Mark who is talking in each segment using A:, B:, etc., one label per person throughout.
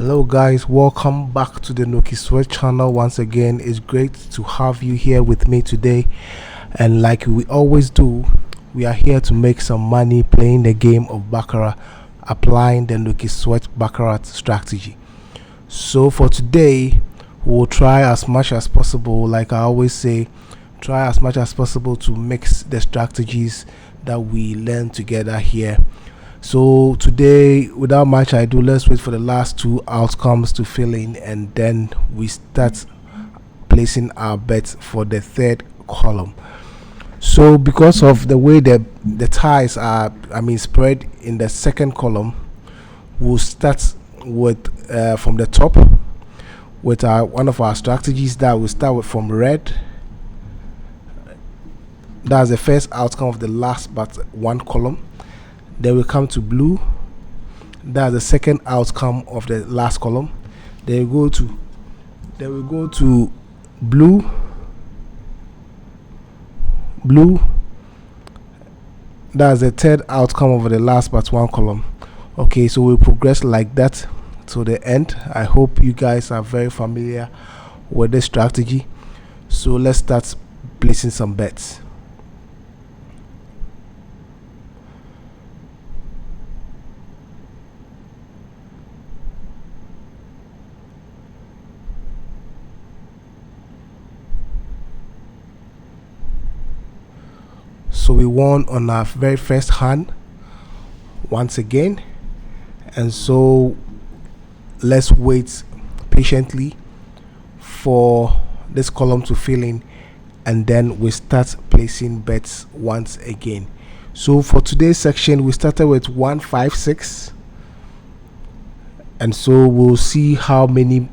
A: Hello guys, welcome back to the Nokisweat channel. Once again, it's great to have you here with me today, and like we always do, we are here to make some money playing the game of Baccarat, applying the Nokisweat Baccarat strategy. So for today, we'll try as much as possible, like I always say, try as much as possible to mix the strategies that we learn together here. So today, without much ado, let's wait for the last two outcomes to fill in, and then we start placing our bets for the third column. So because of the way the ties are spread in the second column, we'll start with from the top with one of our strategies that will start with from red. That's the first outcome of the last but one column. Then we come to blue. That's the second outcome of the last column. Then we go to blue. That's the third outcome of the last but one column. Okay, so we progress like that to the end. I hope you guys are very familiar with this strategy. So let's start placing some bets. So we won on our very first hand once again, and so let's wait patiently for this column to fill in, and then we start placing bets once again. So for today's section, we started with 156, and so we'll see how many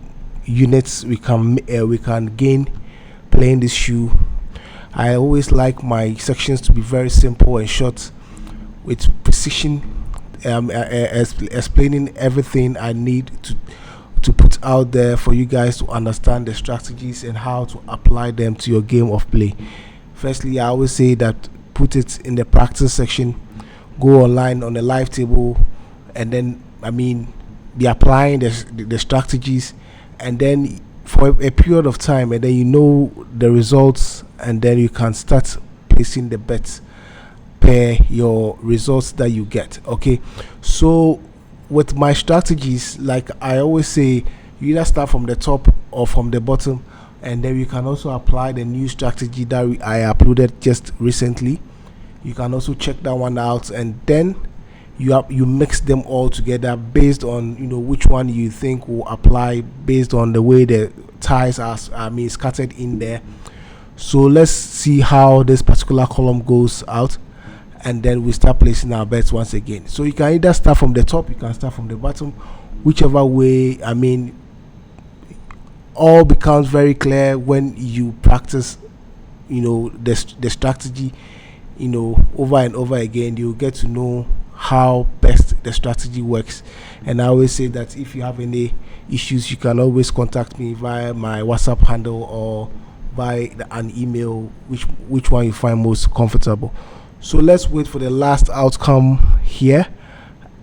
A: units we can gain playing this shoe. I always like my sections to be very simple and short, with precision, explaining everything I need to put out there for you guys to understand the strategies and how to apply them to your game of play. Firstly, I always say that put it in the practice section, go online on the live table, and then be applying the strategies, and then for a period of time, and then you know the results, and then you can start placing the bets per your results that you get. Okay, so with my strategies, like I always say, you either start from the top or from the bottom, and then you can also apply the new strategy that I uploaded just recently. You can also check that one out, and then you mix them all together based on which one you think will apply based on the way the ties are scattered in there. So let's see how this particular column goes out, and then we start placing our bets once again. So you can either start from the top, you can start from the bottom, whichever way. All becomes very clear when you practice the strategy over and over again. You get to know how best the strategy works. And I always say that if you have any issues, you can always contact me via my WhatsApp handle or by an email, which one you find most comfortable. So let's wait for the last outcome here,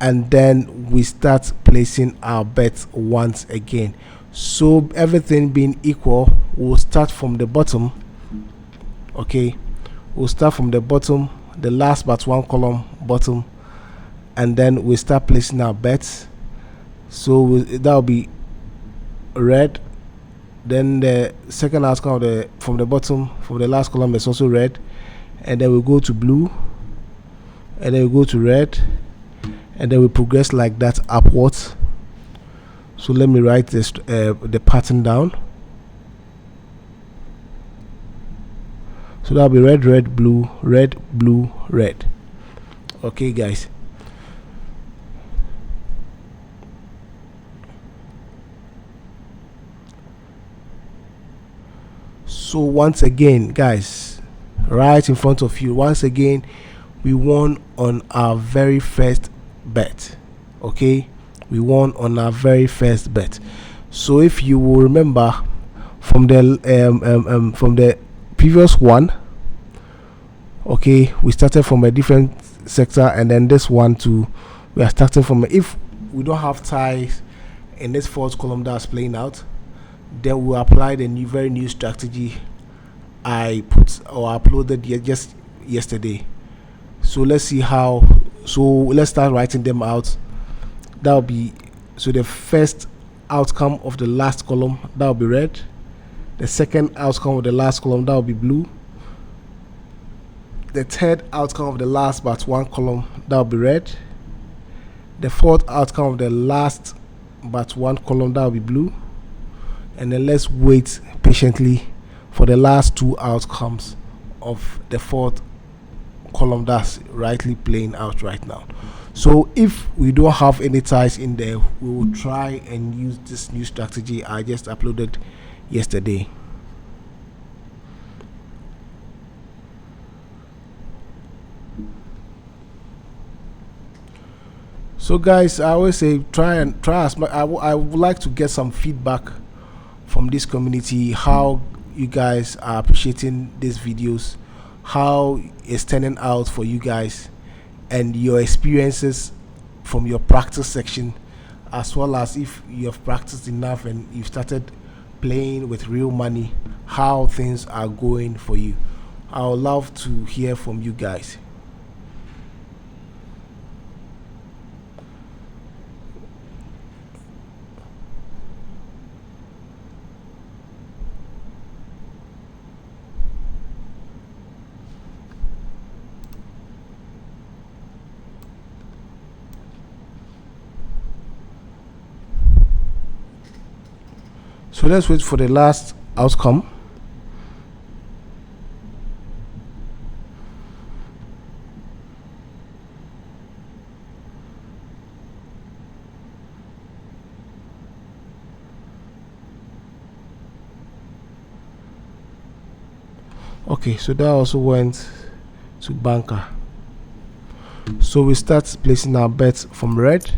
A: and then we start placing our bets once again. So everything being equal, we'll start from the bottom. Okay, we'll start from the bottom, the last but one column bottom, and then we start placing our bets. So that'll be red. Then the second outcome from the bottom, from the last column, is also red, and then we go to blue, and then we go to red, and then we progress like that upwards. So let me write this the pattern down. So that'll be red, red, blue, red, blue, red. Okay, guys. So once again, guys, right in front of you, once again, we won on our very first bet. Okay, we won on our very first bet. So if you will remember from the previous one, okay, we started from a different sector, and then this one too, we are starting from if we don't have ties in this fourth column that's playing out. Then we'll apply the very new strategy I put or uploaded just yesterday. So let's see how. So let's start writing them out. That'll be, so the first outcome of the last column, that'll be red. The second outcome of the last column, that'll be blue. The third outcome of the last but one column, that'll be red. The fourth outcome of the last but one column, that'll be blue. And then let's wait patiently for the last two outcomes of the fourth column that's rightly playing out right now. So if we don't have any ties in there, we will try and use this new strategy I just uploaded yesterday. So guys, I always say try as much. I would like to get some feedback from this community, how you guys are appreciating these videos, how it's turning out for you guys, and your experiences from your practice section, as well as if you have practiced enough and you've started playing with real money, how things are going for you. I would love to hear from you guys. So let's wait for the last outcome. Okay, so that also went to banker. So we start placing our bets from red.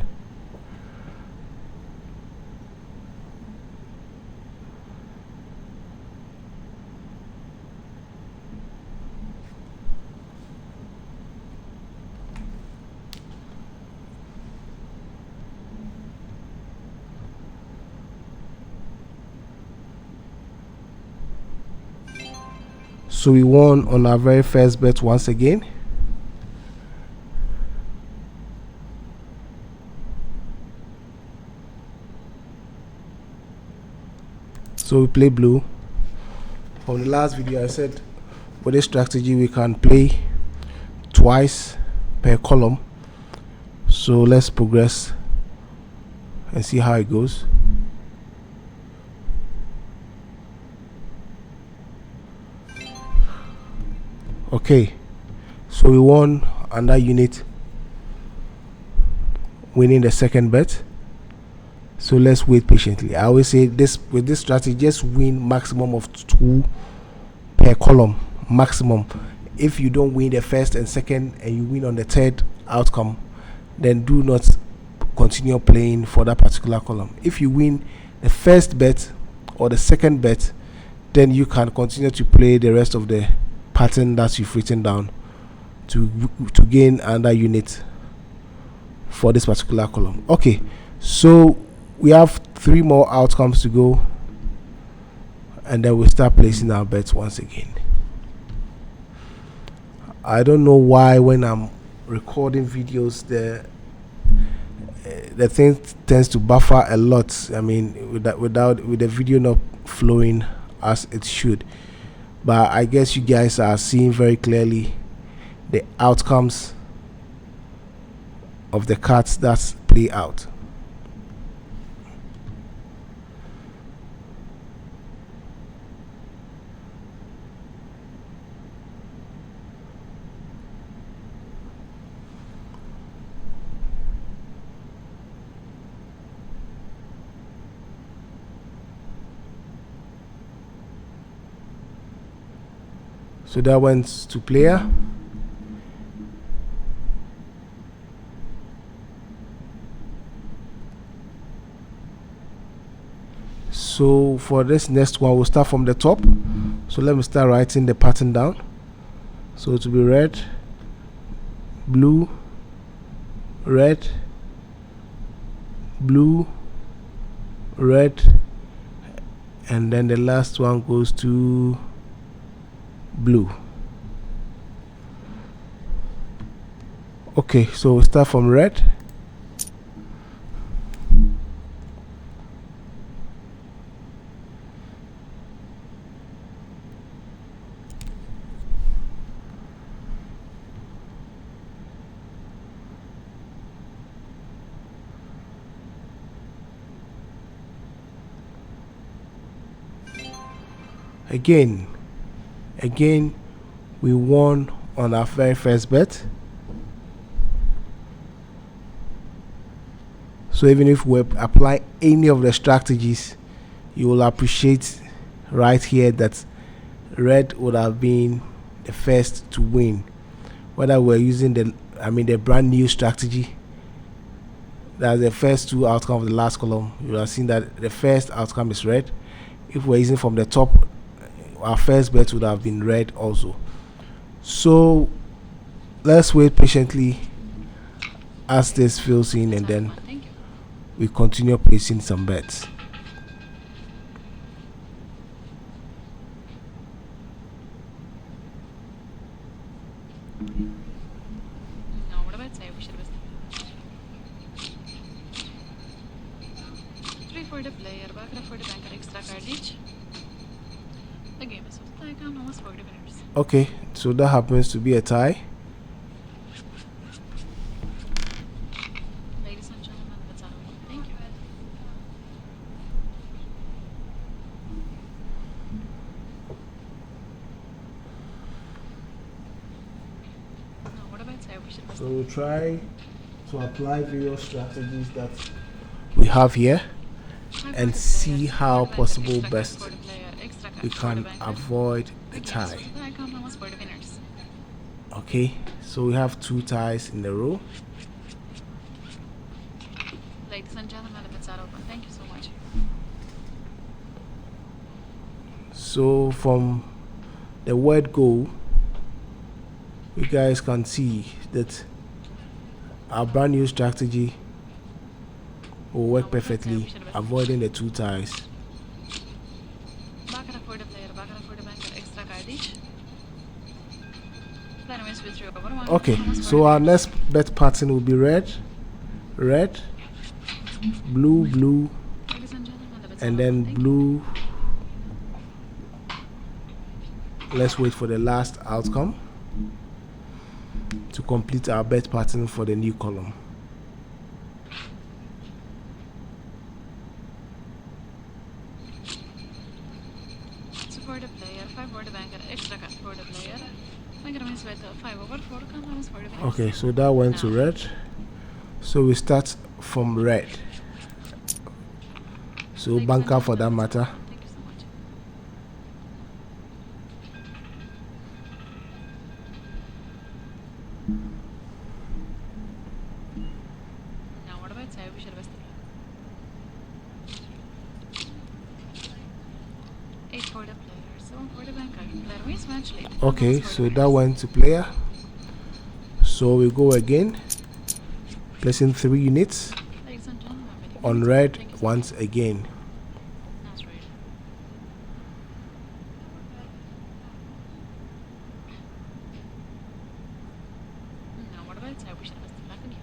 A: So we won on our very first bet once again. So we play blue. From the last video I said with this strategy we can play twice per column. So let's progress and see how it goes. Okay, so we won under unit, winning the second bet. So let's wait patiently. I always say this, with this strategy, just win maximum of 2 per column, maximum. If you don't win the first and second and you win on the third outcome, then do not continue playing for that particular column. If you win the first bet or the second bet, then you can continue to play the rest of the pattern that you've written down to gain another unit for this particular column. Okay, so we have 3 more outcomes to go, and then we'll start placing our bets once again. I don't know why when I'm recording videos the thing tends to buffer a lot. I mean, with the video not flowing as it should. But I guess you guys are seeing very clearly the outcomes of the cards that play out. So that went to player. So for this next one, we'll start from the top. So let me start writing the pattern down. So it will be red, blue, red, blue, red, and then the last one goes to blue. Okay, so we start from red. Again, we won on our very first bet. So even if we apply any of the strategies, you will appreciate right here that red would have been the first to win. Whether we're using the brand new strategy, that's the first two outcomes of the last column, you have seen that the first outcome is red. If we're using from the top, our first bet would have been red also. So let's wait patiently as this fills in, and then we continue placing some bets.
B: No, what about say we should have 3 for the player, back for the banker, extra card each. The game is off. I can almost for the winners.
A: Okay, so that happens to be a tie.
B: Ladies and gentlemen, that's all. Thank you. No, what about say we should have
A: So we'll try to apply various strategies that we have here and see how possible best we can avoid the tie. Okay, so we have 2 ties in the row.
B: Ladies and gentlemen, the bets are open. Thank you so much.
A: So from the word go, you guys can see that our brand new strategy will work perfectly, avoiding the 2 ties.
B: For the player, for the banker, extra card each.
A: Okay, so our next bet pattern will be red, red, blue, blue, and then blue. Let's wait for the last outcome to complete our bet pattern for the new column.
B: So for the player, 5 for the banker, extra card for the player. Nokisweat 5 over 4 comes for the banker.
A: Okay, so that went to red. So we start from red. So banker for that matter.
B: Thank you so much. Now what about say we should have 8 for the player, 7 for the banker. Player wins match lead.
A: Okay, so that went to player. So we go again, placing 3 units
B: Ladies and gentlemen,
A: on red once again.
B: that's right. Now what about say we should have back again.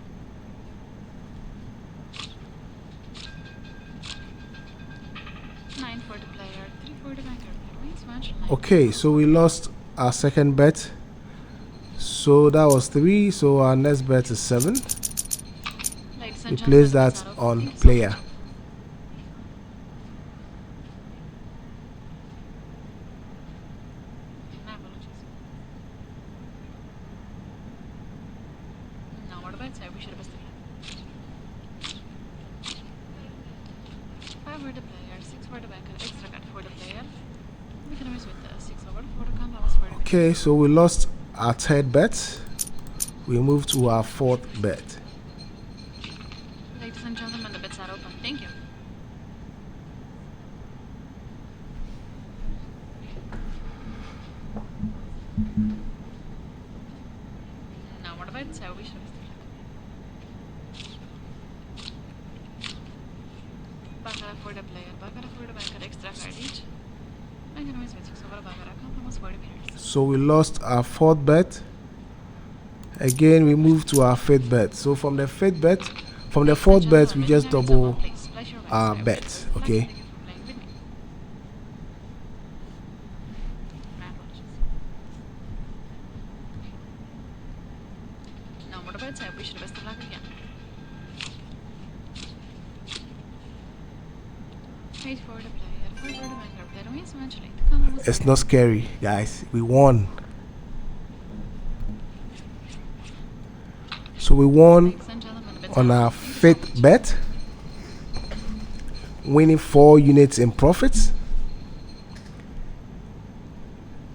B: 9 for the player, 3 for the banker. Player wins match lead.
A: Okay, so we lost our second bet. So that was 3. So our next bet is 7.
B: Ladies
A: We
B: and
A: place
B: gentlemen,
A: that
B: that's all.
A: on
B: Thank you so
A: player.
B: much. My apologies. Now what about say we should have 5 for the player, 6 for the banker, extra card for the player. We can always with 6 over 4 count hours for the
A: Okay, so we lost our third bet. We move to our 4th bet.
B: Ladies and gentlemen, the bets are open. Thank you. Now what about say we should have for the player. Bagara for the banker extra card each. I'm gonna miss with 6 over Bagara. Come almost 40 minutes.
A: So we lost our fourth bet. Again, we move to our fifth bet. So from the fifth bet, from the fourth bet, we just double our bet. Okay.
B: No more bets. I wish you the best of luck again. 8 for the player. 5 for the banker. Player wins eventually. Come almost
A: It's not scary, guys. We won. So we won on our fifth bet, winning 4 units in profits.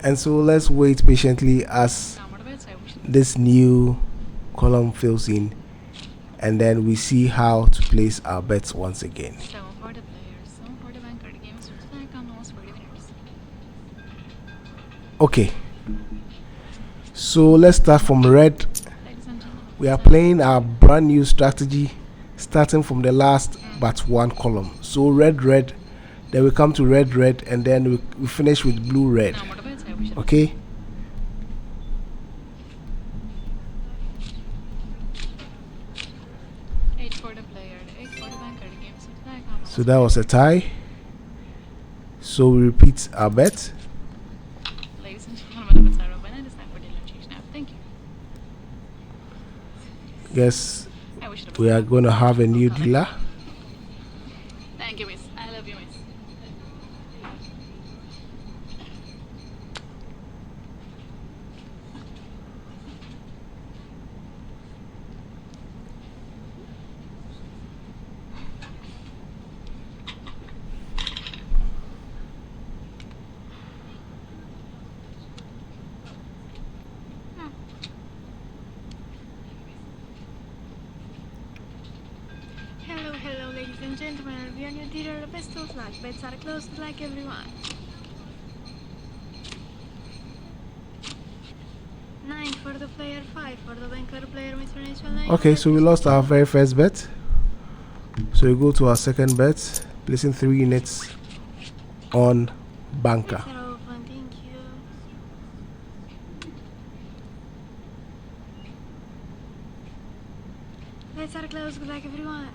A: And so let's wait patiently as this new column fills in, and then we see how to place our bets once again.
B: 7 for the player. 7 for the banker. The game is like almost 40 minutes.
A: Okay. So let's start from red. We are playing our brand new strategy starting from the last but one column. So red, red, then we come to red, red, and then we finish with blue, red. Okay. So that was a tie. So we repeat our bet.
B: Ladies and gentlemen, the bets are open and it's time for the change now. Thank you.
A: Guess we are going to have a new dealer.
B: Thank you, miss. I love you, miss. Hello, ladies and gentlemen. We are your dealer. The best of luck. Bets are closed like everyone. 9 for the player, 5 for the banker player, Mr. National.
A: Okay, so we lost our very first bet. So we go to our second bet, placing 3 units on banker.
B: Bets are open. Thank you. Bets are closed like everyone.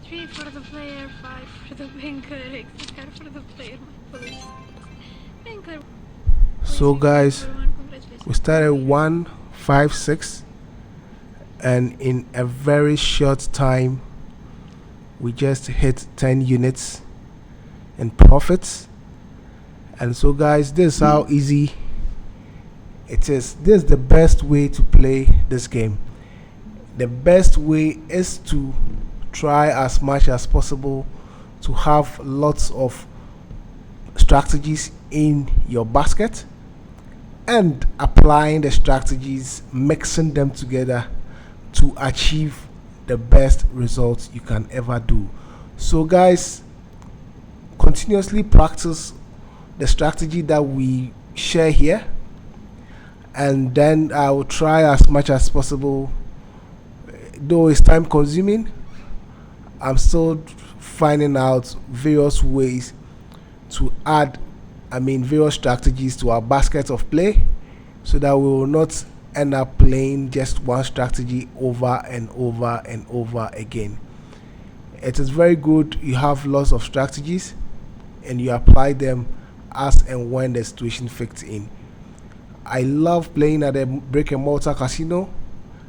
B: 3 for the player, 5 for the banker, extra for the player. My apologies. Banker.
A: So guys, we started 1, 5, 6, and in a very short time we just hit 10 units in profits. And so guys, this is how easy it is. This is the best way to play this game. The best way is to try as much as possible to have lots of strategies in your basket, and applying the strategies, mixing them together to achieve the best results you can ever do. So guys, continuously practice the strategy that we share here, and then I will try as much as possible. Though it's time consuming, I'm still finding out various ways to add various strategies to our basket of play, so that we will not end up playing just one strategy over and over and over again. It is very good you have lots of strategies and you apply them as and when the situation fits in. I love playing at a brick and mortar casino,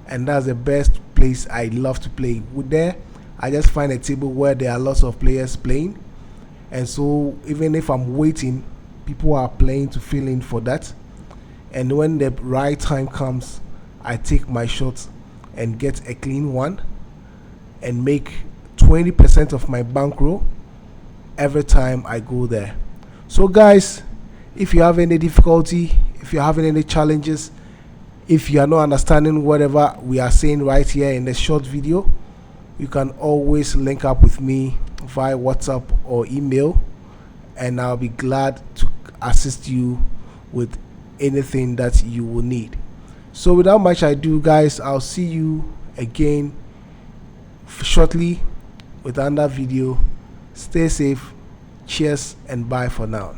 A: and that's the best place I love to play. With there, I just find a table where there are lots of players playing, and so even if I'm waiting, people are playing to fill in for that. And when the right time comes, I take my shots and get a clean one and make 20% of my bankroll every time I go there. So guys, if you have any difficulty, if you're having any challenges, if you are not understanding whatever we are saying right here in the short video, you can always link up with me via WhatsApp or email, and I'll be glad to assist you with anything that you will need. So without much ado, guys, I'll see you again shortly with another video. Stay safe. Cheers and bye for now.